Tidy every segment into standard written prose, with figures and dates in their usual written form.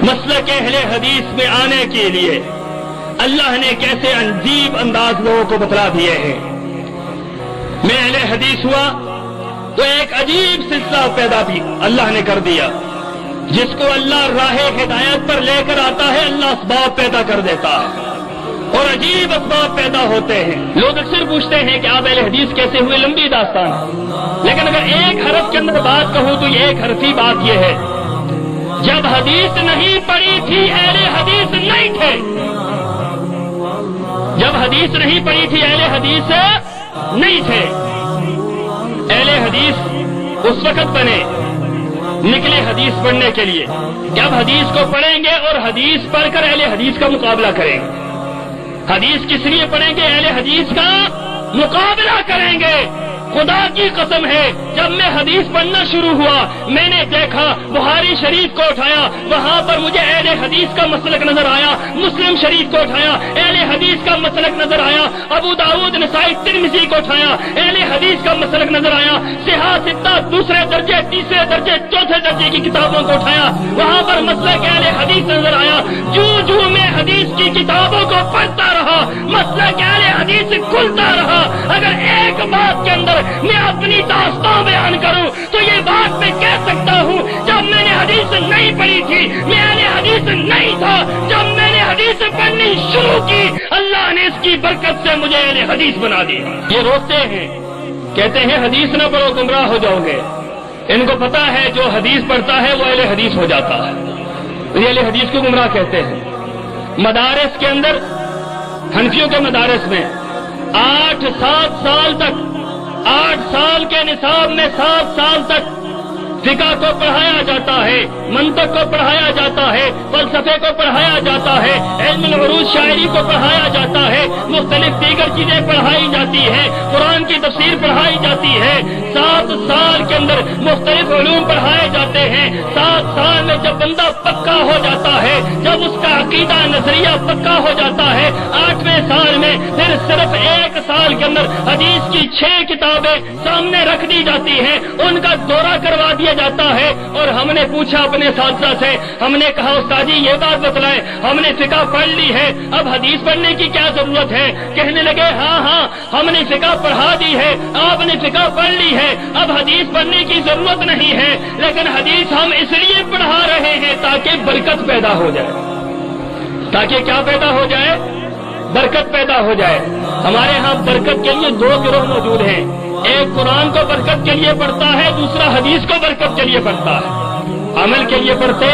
مسلک اہل حدیث میں آنے کے لیے اللہ نے کیسے عجیب انداز لوگوں کو بتلا دیے ہیں۔ میں اہل حدیث ہوا تو ایک عجیب سلسلہ پیدا بھی اللہ نے کر دیا، جس کو اللہ راہ ہدایت پر لے کر آتا ہے اللہ اسباب پیدا کر دیتا ہے اور عجیب اسباب پیدا ہوتے ہیں۔ لوگ اکثر پوچھتے ہیں کہ آپ اہل حدیث کیسے ہوئے، لمبی داستان ہے، لیکن اگر ایک حرف کے اندر بات کہوں تو یہ ایک حرفی بات یہ ہے، جب حدیث نہیں پڑھی تھی اہل حدیث نہیں تھے۔ جب حدیث نہیں پڑھی تھی اہل حدیث نہیں تھے۔ اہل حدیث اس وقت بنے نکلے حدیث پڑھنے کے لیے جب حدیث کو پڑھیں گے اور حدیث پڑھ کر اہل حدیث کا مقابلہ کریں گے۔ حدیث کس لیے پڑھیں گے؟ اہل حدیث کا مقابلہ کریں گے۔ خدا کی قسم ہے، جب میں حدیث پڑھنا شروع ہوا میں نے دیکھا بخاری شریف کو اٹھایا، وہاں پر مجھے اہل حدیث کا مسلک نظر آیا، مسلم شریف کو اٹھایا اہل حدیث کا مسلک نظر آیا، ابو داؤد نسائی ترمذی کو اٹھایا اہل حدیث کا مسلک نظر آیا، صحاح ستہ دوسرے درجے تیسرے درجے چوتھے درجے کی کتابوں کو اٹھایا، وہاں پر مسلک اہل حدیث نظر آیا۔ جو میں حدیث کی کتابوں کو پڑھتا رہا مسلک اہل حدیث کھلتا رہا۔ اگر ایک بات کے اندر میں اپنی داستان بیان کروں تو یہ بات میں کہہ سکتا ہوں، جب میں نے حدیث نہیں پڑھی تھی میں اہل حدیث نہیں تھا، جب میں نے حدیث پڑھنی شروع کی اللہ نے اس کی برکت سے مجھے اہل حدیث بنا دیا۔ یہ روتے ہیں، کہتے ہیں حدیث نہ پڑھو گمراہ ہو جاؤ گے۔ ان کو پتا ہے جو حدیث پڑھتا ہے وہ اہل حدیث ہو جاتا ہے، یہ اہل حدیث کو گمراہ کہتے ہیں۔ مدارس کے اندر حنفیوں کے مدارس میں 8-7 سال تک 8 سال کے نصاب میں 7 سال تک فقہ کو پڑھایا جاتا ہے، منطق کو پڑھایا جاتا ہے، فلسفے کو پڑھایا جاتا ہے، علم العروض شاعری کو پڑھایا جاتا ہے، مختلف دیگر چیزیں پڑھائی جاتی ہیں، قرآن کی تفسیر پڑھائی جاتی ہے۔ 7 سال کے اندر مختلف علوم پڑھائے جاتے ہیں۔ 7 سال میں جب بندہ پکا ہو جاتا ہے، جب اس کا عقیدہ نظریہ پکا ہو جاتا ہے، 8ویں سال میں پھر صرف 1 سال کے اندر حدیث کی 6 کتابیں سامنے رکھ دی جاتی ہیں، ان کا دورہ کروا دیا جاتا ہے۔ اور ہم نے پوچھا اپنے اساتذہ سے، ہم نے کہا استاد جی یہ بات بتلائیں، ہم نے فقہ پڑھ لی ہے اب حدیث پڑھنے کی کیا ضرورت ہے؟ کہنے لگے ہاں ہم نے فقہ پڑھا دی ہے، آپ نے فقہ پڑھ لی ہے، اب حدیث پڑھنے کی ضرورت نہیں ہے، لیکن حدیث ہم اس لیے پڑھا رہے ہیں تاکہ برکت پیدا ہو جائے۔ تاکہ کیا پیدا ہو جائے؟ برکت پیدا ہو جائے۔ ہمارے ہاں برکت کے لیے 2 گروہ موجود ہیں، ایک قرآن کو برکت کے لیے پڑھتا ہے، دوسرا حدیث کو برکت کے لیے پڑھتا ہے۔ عمل کے لیے پڑھتے،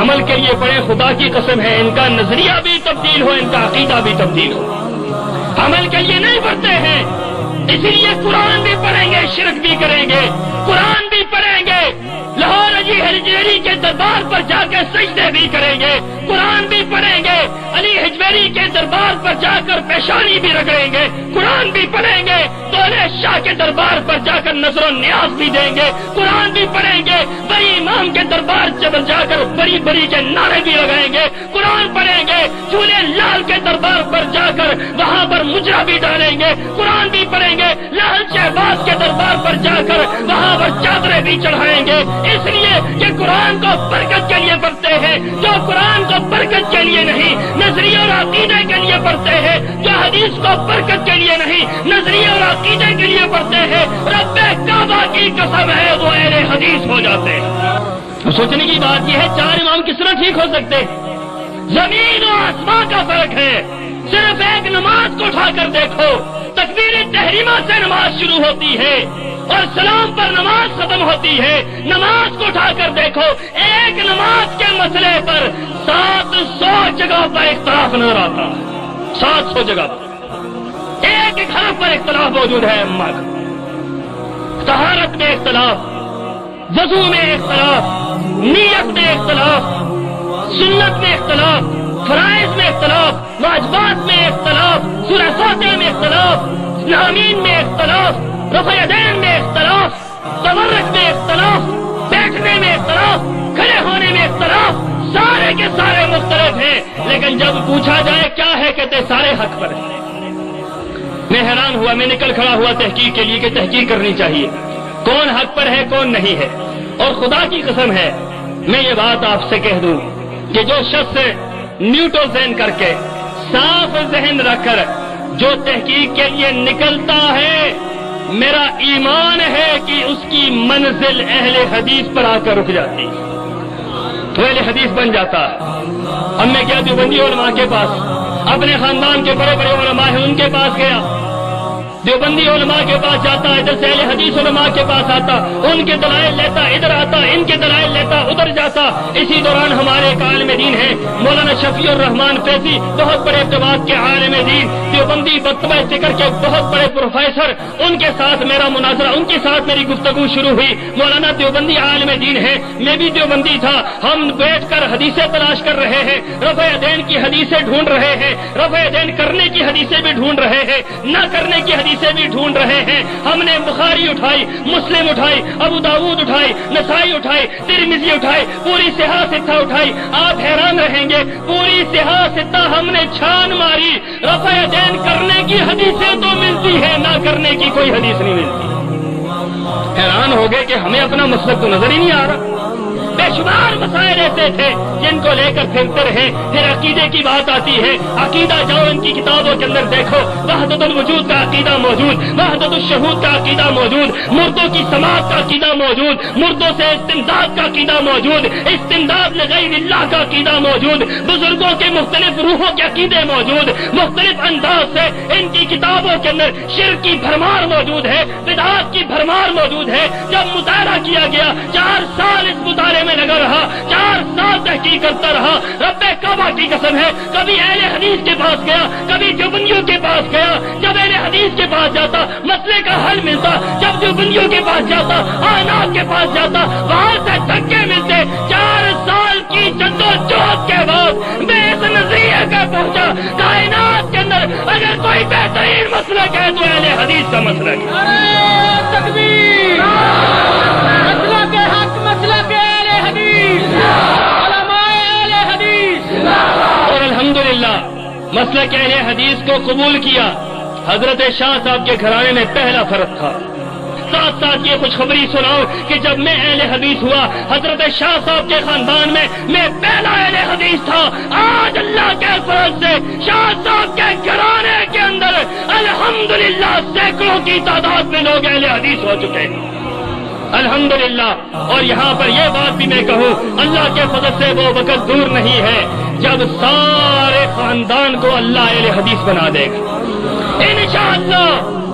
عمل کے لیے پڑھے، خدا کی قسم ہے ان کا نظریہ بھی تبدیل ہو، ان کا عقیدہ بھی تبدیل ہو۔ عمل کے لیے نہیں پڑھتے ہیں، اسی لیے قرآن بھی پڑھیں گے شرک بھی کریں گے، قرآن بھی پڑھیں گے لاہور علی حجویری کے دربار پر جا کے سجدے بھی کریں گے، قرآن بھی پڑھیں گے علی حجویری کے دربار پر جا کر پیشانی بھی رگڑیں گے، قرآن بھی پڑھیں گے دولہ شاہ کے دربار پر جا کر نظر و نیاز بھی دیں گے، قرآن بھی پڑھیں گے بڑی امام کے دربار پر جا کر بڑی بڑی کے نعرے بھی لگائیں گے، قرآن پڑھیں گے چولے لال کے دربار پر جا کر وہاں پر مجرا بھی ڈالیں گے، قرآن بھی پڑھیں گے لال شہباز کے دربار پر جا کر وہاں پر چادریں بھی چڑھائیں گے، اس لیے کہ قرآن کو برکت کے لیے پڑھتے ہیں۔ جو قرآن کو برکت کے لیے نہیں نظریے اور عقیدے کے لیے پڑھتے ہیں، جو حدیث کو برکت کے لیے نہیں نظریے اور عقیدے کے لیے پڑھتے ہیں، رب کعبہ کی قسم ہے وہ اہل حدیث ہو جاتے ہیں۔ سوچنے کی بات یہ ہے 4 امام کس طرح ٹھیک ہو سکتے ہیں؟ زمین و آسمان کا فرق ہے۔ صرف ایک نماز کو اٹھا کر دیکھو، تکبیر تحریمہ سے نماز شروع ہوتی ہے اور سلام پر نماز ختم ہوتی ہے۔ نماز کو اٹھا کر دیکھو، ایک نماز کے مسئلے پر 700 جگہ پر اختلاف نظر آتا ہے، 700 جگہ پر ایک حرف پر اختلاف موجود ہے۔ اماں کا طہارت میں اختلاف، وضو میں اختلاف، نیت میں اختلاف، سنت میں اختلاف، فرائض میں اختلاف، واجبات میں اختلاف، سورہ فاتحہ میں اختلاف، نامین میں اختلاف، رفع یدین میں اختلاف، تورک میں اختلاف، بیٹھنے میں اختلاف، کھڑے ہونے میں اختلاف، سارے کے سارے مختلف ہیں، لیکن جب پوچھا جائے کیا ہے کہتے سارے حق پر ہیں۔ میں حیران ہوا، میں نکل کھڑا ہوا تحقیق کے لیے کہ تحقیق کرنی چاہیے، کون حق پر ہے کون نہیں ہے۔ اور خدا کی قسم ہے میں یہ بات آپ سے کہہ دوں کہ جو شخص نیوٹرل ذہن کر کے صاف ذہن رکھ کر جو تحقیق کے لیے نکلتا ہے، میرا ایمان ہے کہ اس کی منزل اہل حدیث پر آ کر رک جاتی، تو اہل حدیث بن جاتا ہے۔ اب میں کیا دیوبندی علماء کے پاس، اپنے خاندان کے بڑے بڑے علماء ہیں ان کے پاس گیا، دیوبندی علماء کے پاس جاتا، ادھر سے اہل حدیث علماء کے پاس آتا، ان کے دلائل لیتا، ادھر آتا، ان کے دلائل لیتا، ادھر جاتا۔ اسی دوران ہمارے ایک عالم دین ہیں مولانا شفیع الرحمان فیضی، بہت بڑے اعتماد کے عالم دین، دیوبندی مکتبہ فکر کے بہت بڑے پروفیسر، ان کے ساتھ میرا مناظرہ، ان کے ساتھ میری گفتگو شروع ہوئی۔ مولانا دیوبندی عالم دین ہے، میں بھی دیوبندی تھا، ہم بیٹھ کر حدیثیں تلاش کر رہے ہیں، رفع یدین کی حدیثیں ڈھونڈ رہے ہیں، رفع یدین کرنے کی حدیثیں بھی ڈھونڈ رہے ہیں، نہ کرنے کی حدیثیں بھی ڈھونڈ رہے ہیں۔ ہم نے بخاری اٹھائی، مسلم اٹھائی، ابو داؤد اٹھائی، نسائی اٹھائی، ترمذی اٹھائی، پوری صحاح ستہ اٹھائی۔ آپ حیران رہیں گے، پوری صحاح ستہ ہم نے چھان ماری، رفع یدین کرنے کی حدیثیں تو ملتی ہے، نہ کرنے کی کوئی حدیث نہیں ملتی۔ حیران ہو گئے کہ ہمیں اپنا مسلک تو نظر ہی نہیں آ رہا۔ بے شمار مسائل ایسے تھے جن کو لے کر پھرتے رہے۔ پھر عقیدے کی بات آتی ہے، عقیدہ جاؤ ان کی کتابوں کے اندر دیکھو، وحدت الوجود کا عقیدہ موجود، وحدت الشہود کا عقیدہ موجود، مردوں کی سماعت کا عقیدہ موجود، مردوں سے استمداد کا عقیدہ موجود، استمداد لغیر اللہ کا عقیدہ موجود، بزرگوں کے مختلف روحوں کے عقیدے موجود، مختلف انداز سے ان کی کتابوں کے اندر شرک کی بھرمار موجود ہے، بدعات کی بھرمار موجود ہے۔ جب مطالعہ کیا گیا، 4 سال اس مطالعے میں لگا رہا، 4 سال تحقیق کرتا رہا۔ رب کعبہ کی قسم ہے، کبھی اہل حدیث کے پاس گیا، کبھی دیوبندیوں کے پاس گیا۔ جب اہل حدیث کے پاس جاتا مسئلے کا حل ملتا، جب دیوبندیوں کے پاس جاتا، آئینات کے پاس جاتا، وہاں سے دھکے ملتے۔ 4 سال کی جدوجہد کے بعد میں اس نظریے کا پہنچا، کائنات کے اندر اگر کوئی بہترین مسلک ہے تو اہل حدیث کا مسلک ہے۔ تکبیر! مسلک حق، مسلک اہل حدیث، علماء اہل حدیث۔ اور الحمدللہ مسلک اہل حدیث کو قبول کیا۔ حضرت شاہ صاحب کے گھرانے میں پہلا فرد تھا۔ ساتھ ساتھ یہ خوشخبری سناؤ کہ جب میں اہل حدیث ہوا، حضرت شاہ صاحب کے خاندان میں پہلا اہل حدیث تھا۔ آج اللہ کے فضل سے شاہ صاحب کے گھرانے کے اندر الحمدللہ سینکڑوں کی تعداد میں لوگ اہل حدیث ہو چکے ہیں، الحمدللہ۔ اور یہاں پر یہ بات بھی میں کہوں، اللہ کے فضل سے وہ وقت دور نہیں ہے جب سارے خاندان کو اللہ اہل حدیث بنا دے گا انشاءاللہ۔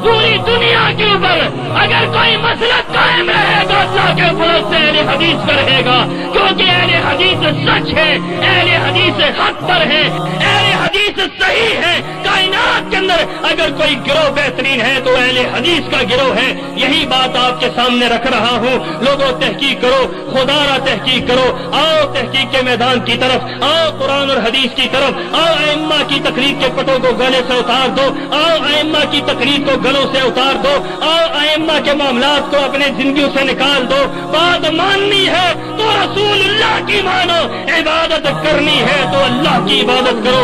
پوری دنیا کے اوپر اگر کوئی مسلک قائم رہے گا اللہ کے فضل سے اہل حدیث پر رہے گا، کیونکہ اہل حدیث سچ ہے، اہل حدیث حق پر ہے، اہل حدیث صحیح ہے۔ کائنات کے اندر اگر کوئی گروہ بہترین ہے تو اہل حدیث کا گروہ ہے۔ یہی بات آپ کے سامنے رکھ رہا ہوں۔ لوگوں تحقیق کرو، خدا را تحقیق کرو، آؤ تحقیق کے میدان کی طرف، آؤ قرآن اور حدیث کی طرف، آؤ ائمہ کی تقریر کے پٹوں کو گلے سے اتار دو، آؤ ائمہ کی تقریر کو گلوں سے اتار دو، آؤ ائمہ کے معاملات کو اپنے زندگیوں سے نکال دو۔ بات ماننی ہے تو رسول اللہ کی مانو، عبادت کرنی ہے تو اللہ کی عبادت کرو۔